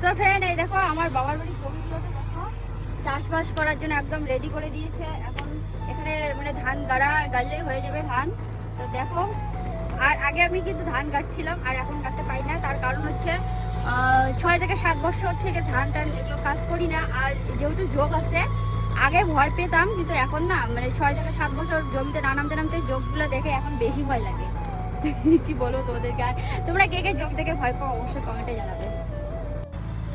তো ফ্রেন্ড এই দেখো আমার বাবার বাড়ি জমিগুলোতে দেখো চাষবাস করার জন্য একদম রেডি করে দিয়েছে। এখন এখানে মানে ধান গাড়লেই হয়ে যাবে ধান। তো দেখো আর আগে আমি কিন্তু ধান কাটছিলাম আর এখন কাটতে পারি না, তার কারণ হচ্ছে 6 থেকে 7 বছর থেকে ধান টান এগুলো কাজ করি না। আর যেহেতু যোগ আছে, আগে ভয় পেতাম কিন্তু এখন না, মানে 6 থেকে 7 বছর জমিতে নামতে যোগগুলো দেখে এখন বেশি ভয় লাগে। কি বলো তোমাদেরকে, তোমরা কে কে যোগ দেখে ভয় পাও অবশ্যই কমেন্টে জানাবে।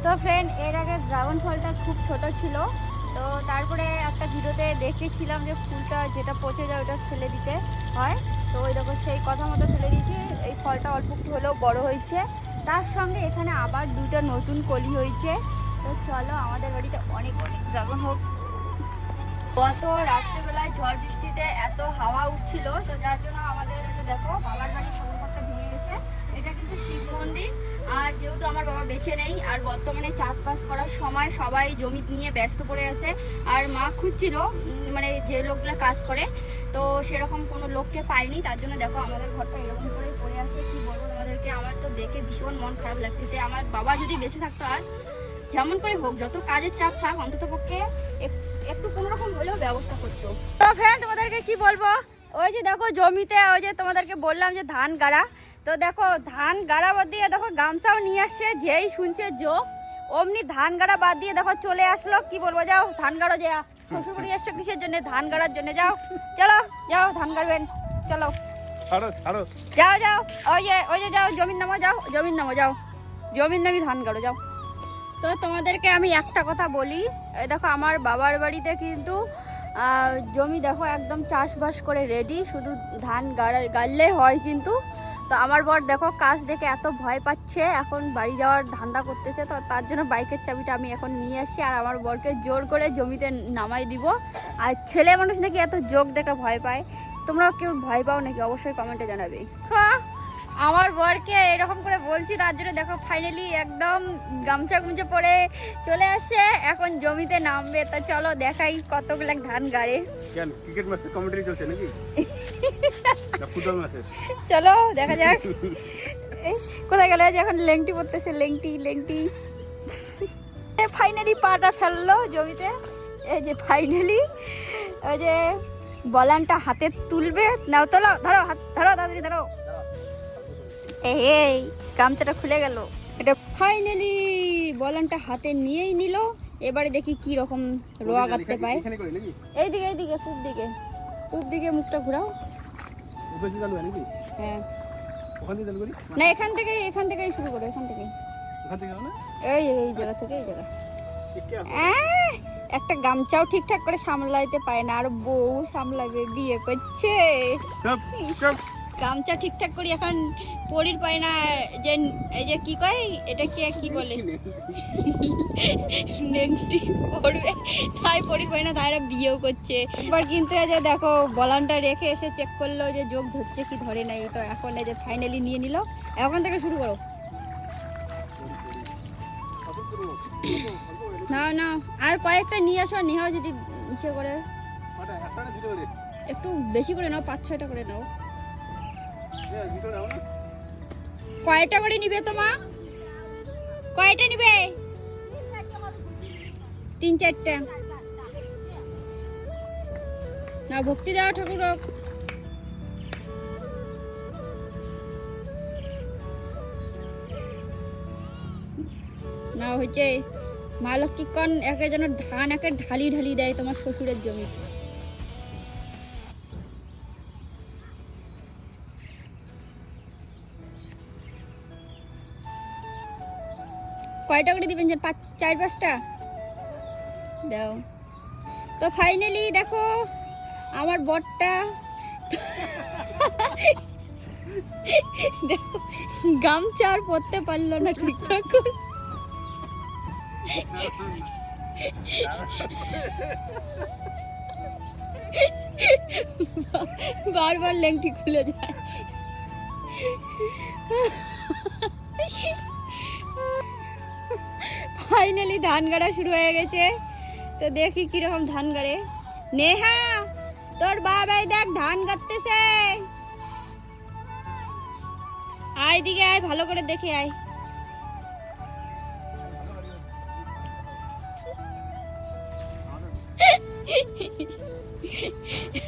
তো ফ্রেন্ড এর আগে ড্রাগন ফলটা খুব ছোট ছিল, তো তারপরে একটা ভিডিওতে দেখেছিলাম যে ফুলটা যেটা পচে যায় ওটা ফেলে দিতে হয়। তো ওই দেখো সেই কথা মতো ফেলে দিয়েছি, এই ফলটা অল্প একটু হলেও বড় হয়েছে। তার সঙ্গে এখানে আবার 2টা নতুন কলি হয়েছে। তো চলো আমাদের বাড়িতে অনেক অনেক ড্রাগন হোক। গত রাত্রেবেলায় ঝড় বৃষ্টিতে এত হাওয়া উঠছিল, তো যার জন্য আমাদের দেখো বাবার বাড়ির সম্পর্কটা ভেঙে গেছে। এটা কিন্তু শিব মন্দির, আর যেহেতু আমার বাবা বেঁচে নেই আর বর্তমানে চাষবাস করার সময় সবাই জমি নিয়ে ব্যস্ত পড়ে আছে, আর মা খুঁজছিল মানে যে লোকগুলো কাজ করে, তো সেরকম কোনো লোককে পাইনি। তার জন্য দেখো আমাদের ঘরটা এরকম করে পড়ে আছে। কি বলবো তোমাদেরকে, আমার তো দেখে ভীষণ মন খারাপ লাগতেছে। আমার বাবা যদি বেঁচে থাকতো আজ, যেমন করে হোক যত কাজের চাপ থাক অন্তত পক্ষে একটু কোনোরকম হলেও ব্যবস্থা করতো। তো ফ্রেন্ড তোমাদেরকে কি বলবো, ওই যে দেখো জমিতে ওই যে তোমাদেরকে বললাম যে ধান গাড়া, তো দেখো ধান গাড়া বাদ দিয়ে দেখো গামছাও নিয়ে আসছে। যেই শুনছে যোগ অমনি ধান গাড়া বাদ দিয়ে দেখো চলে আসলো। কি বলবো, যাও ধান গাড়ো, যা শ্বশুর বাড়ি আসছো কিসের জন্য, ধান গাড়ার জন্য। যাও চলো যাও ধান গাড়বেন, চলো যাও যাও ওই যে যাও জমির নামো, যাও জমির নামো, যাও জমির নামি ধান গাড়ো, যাও। তো তোমাদেরকে আমি একটা কথা বলি, দেখো আমার বাবার বাড়িতে কিন্তু জমি দেখো একদম চাষবাস করে রেডি, শুধু ধান গাড়লে হয় কিন্তু। তো আমার বর দেখো কাজ দেখে এত ভয় পাচ্ছে, এখন বাড়ি যাওয়ার ধান্দা করতেছে। তো তার জন্য বাইকের চাবিটা আমি এখন নিয়ে আসছি, আর আমার বরকে জোর করে জমিতে নামাই দিব। আর ছেলে মানুষ নাকি এত যোগ দেখে ভয় পায়, তোমরাও কেউ ভয় পাও নাকি অবশ্যই কমেন্টে জানাবে। আমার বরকে এরকম করে বলছি, তার জন্য দেখো ফাইনালি একদম গামছা গুমছে পরে চলে আসছে, এখন জমিতে নামবে। তা চলো দেখাই কতগুলো ধান গাড়ে। ক্রিকেট ম্যাচে কমেন্ট্রি চলছে নাকি? ফুটবল ম্যাচে চলো দেখা যাক কোথায় গেল। এখন লেংটি পড়তেছে, লেংটি ফাইনালি পাটা ফেললো জমিতে। এই যে ফাইনালি ওই যে বলানটা হাতে তুলবে, নাও তোলো, ধরো হাত ধরো, তাড়াতাড়ি ধরো। এই গামছাটা খুলে গেল। এটা ফাইনালি বলানটা হাতে নিয়েই নিল। এবারে দেখি কি রকম রোয়া গাঁথতে পায়। এইদিকে পূব দিকে মুখটা ঘোরাও। হ্যাঁ না, এখান থেকেই শুরু করো, এখান থেকেই এই জায়গা থেকে এই জায়গা। একটা গামছাও ঠিকঠাক করে সামলাইতে পারে না, আর বউ সামলাবে, বিয়ে করছে। গামছা ঠিকঠাক করি এখন পরির পায় না, যে এই যে কি কয় এটা কি বলে নেংটি পড়বে, তাই পরির পায় না, তাই বিয়েও করছে। এবার কিন্তু এই যে দেখো বলানটা রেখে এসে চেক করলো যে যোগ ধরছে কি ধরে নাই। তো এখন এই যে ফাইনালি নিয়ে নিল, এখন থেকে শুরু করো। না আর কয়েকটা নিয়ে আসো, নেওয়া যদি ইচ্ছে করে একটু বেশি করে নাও, 5-6টা করে নাও। কয়টা করে নিবে তোমা, কয়টা নিবে? 3-4টা না, ভক্তি দাও ঠাকুর। না হচ্ছে মা লক্ষ্মী কন একে যেন ধান একে ঢালি দেয় তোমার শ্বশুরের জমি। কয়টা করে দিবেন? 4-5টা দাও। তো ফাইনালি দেখো আমার বরটা দেখো গামছা আর পরতে পারলো না ঠিকঠাক করে, বারবার লেংটি খুলে যায়। ফাইনালি ধান গাড়া শুরু হয়ে গেছে। তো দেখি কিরকম ধান গাড়ে। নেহা তোর বাবাই দেখ ধান গাড়তেছে, আয় দিকে আয়, ভালো করে দেখে আয়।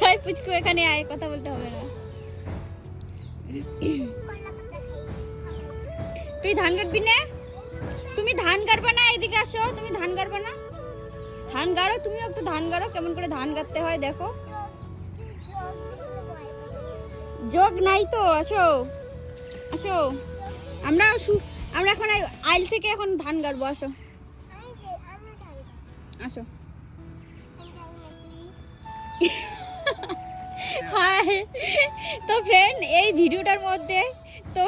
আয় পুচকু, এখানে আয়, কথা বলতে হবে না। তুই ধান কাটবি না? তুমি ধান কাটবা না? এদিকে আসো, তুমি ধান কাটবা না? ধান গাড়ো, তুমি একটু ধান গাড়ো, কেমন করে ধান কাটতে হয় দেখো। যোগ নাই তো, আসো আসো। আমরা এখন আইল থেকে এখন ধান গাড়বো, আসো আসো। হাই। তো ফ্রেন্ড, এই ভিডিওটার মধ্যে তো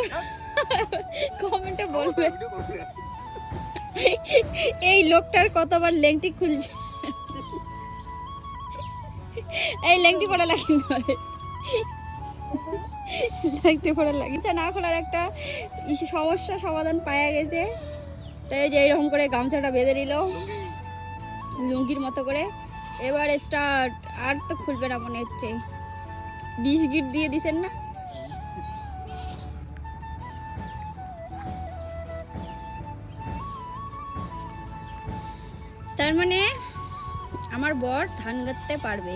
কমেন্টে বলবে এই লোকটার কতবার লেংটি খুলছে। এই লেংটি পড়া লাগে লেংটি পড়া লাগিছে না খোলার একটা সমস্যা সমাধান পাওয়া গেছে। তাই যে এইরকম করে গামছাটা বেঁধে নিল লুঙ্গির মতো করে। এবার স্টার্ট। আর তো খুলবে না মনে হচ্ছে, 20 গিট দিয়ে দিছেন না। তার মানে আমার বর ধান কাটতে পারবে।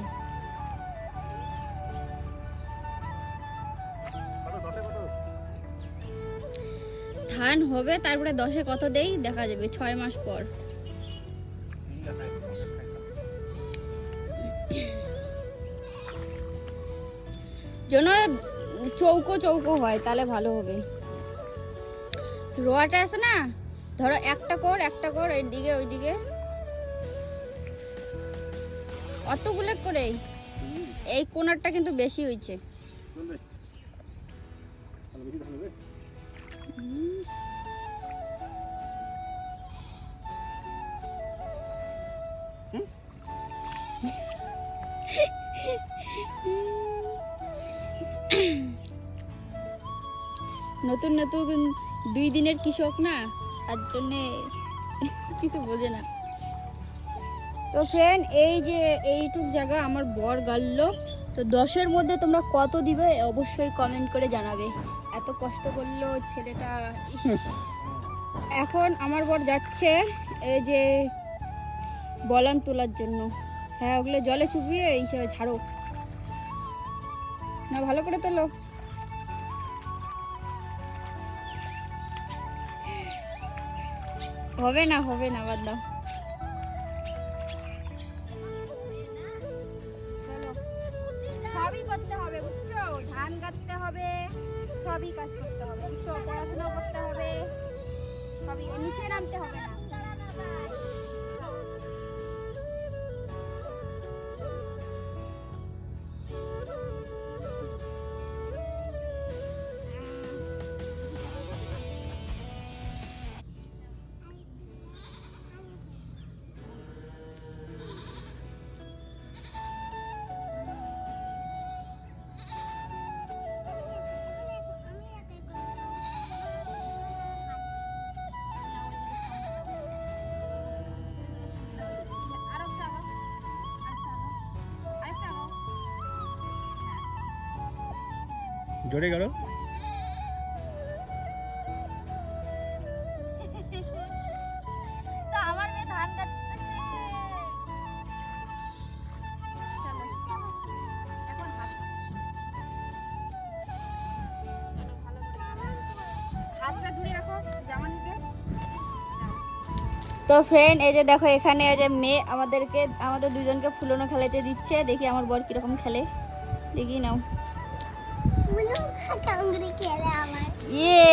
ধান হবে, তারপরে 10-এ কত দেই দেখা যাবে 6 মাস পর। যেন চৌকো চৌকো হয়, তাহলে ভালো হবে। রোয়াটা আছে না, ধরো একটা কর এইদিকে ওইদিকে, অতগুলো করে। এই কোণারটা কিন্তু বেশি হয়েছে। নতুন নতুন 2 দিনের কৃষক না, তার জন্য কিছু বোঝে না। তো ফ্রেন্ড, এই যে এইটুক জায়গা আমার বর গাড়লো। তো 10-এর মধ্যে তোমরা কত দিবে অবশ্যই কমেন্ট করে জানাবে। এত কষ্ট করলো ছেলেটা। এখন আমার বর যাচ্ছে এই যে বলান তোলার জন্য। হ্যাঁ, ওগুলো জলে চুবিয়ে এই ঝাড়ো না, ভালো করে তোলো। হবে না বাদ দাও। সবই করতে হবে বুঝছো, ধান কাটতে হবে, সবই কাজ করতে হবে বুঝছো, পড়াশোনা করতে হবে, সবই। নিচে নামতে হবে না। জোরে করো। আমার মেয়ে ধান কাটতেছে। এখন হাতটা দূরে রাখো জামা নিচে। তো ফ্রেন্ড, এই যে দেখো এখানে এই যে মেয়ে আমাদের দুজনকে ফুলনো খেলাতে দিচ্ছে। দেখি আমার বর কিরকম খেলে, দেখি নাও। ইয়ে,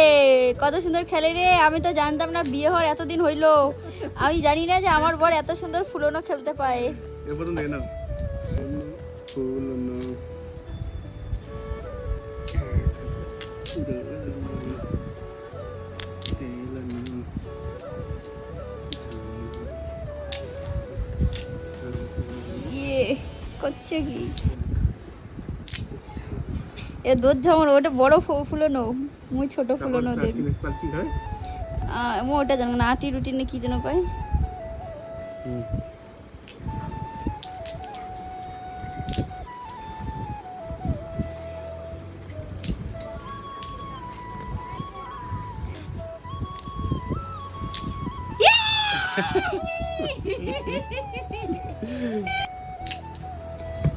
কত সুন্দর খেলে রে। আমি তো জানতাম না, বিয়ে হওয়ার এতদিন হইলো আমি জানি না যে আমার বর এত সুন্দর ফুলনো খেলতে পায়। ইয়ে করছে কি এ দুধ ঝামর, ওটা বড় ফুলনো, মুই ছোট ফুলনো দেব। ওটা জানো না, আটি রুটি না কি যেন কয়।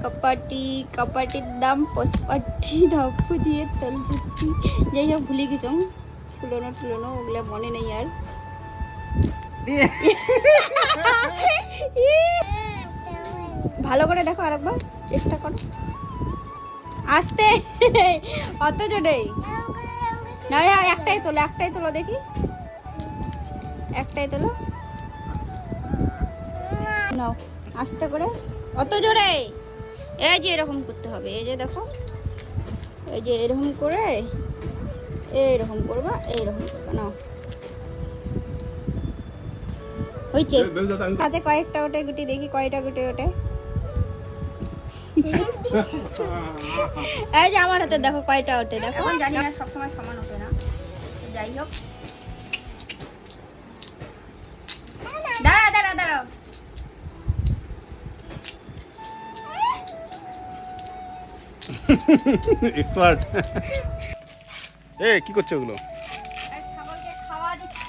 কপাটির দাম পসপাটি ধাপ্পু দিয়ে তেল ঝুটকি যাই হোক ভুলে গেছম ফুলনো ওগুলো মনে নেই আর ভালো করে দেখো আরেকবার চেষ্টা করো আস্তে অত জোরে না একটাই তোলো দেখি একটাই তোলো নাও আস্তে করে অত জোরে এই যে এরকম করতে হবে এই যে দেখো এই যে এরকম করে এইরকম করবা নাও হয়েছে হাতে কয়েকটা ওঠে গুটি দেখি কয়টা গুটি ওঠে এই যে আমার হাতে দেখো কয়টা ওঠে দেখো এখন জানি না সবসময় সমান ওঠে না যাই হোক দাঁড়াও এক্সপার্ট কি করছো ওগুলো? ছাগলকে খাওয়া দিচ্ছি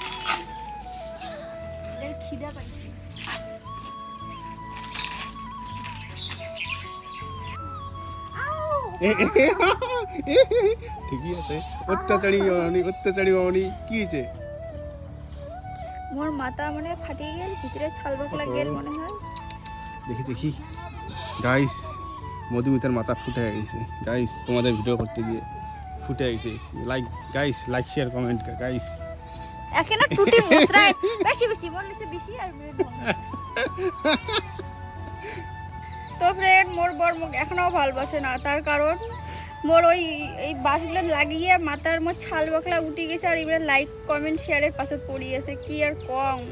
এদের খিদে পাইছে ঠিকই আছে। অত্যাচারী অনি কি হয়েছে? মোর মাথা মানে ফাটিয়ে গেল ভিতরে ছাল বকলা গেল মনে হয় দেখি গাইস মধুমিতার মাথা ফুটে গেছে গাইস তোমাদের ভিডিও করতে গিয়ে ফুটে গেছে লাইক শেয়ার কমেন্ট গাইস একে না টুটি মশরাই বেশি বলছে বেশি আর তো ফ্রেন্ড মোর বর মুখ এখনো ভালোবাসে না তার কারণ মোর এই বাসগুলো লাগিয়ে মাথার মোর ছাল বকলা উঠে গেছে আর এবার লাইক কমেন্ট শেয়ারের পাশে পড়ে গেছে কি আর কম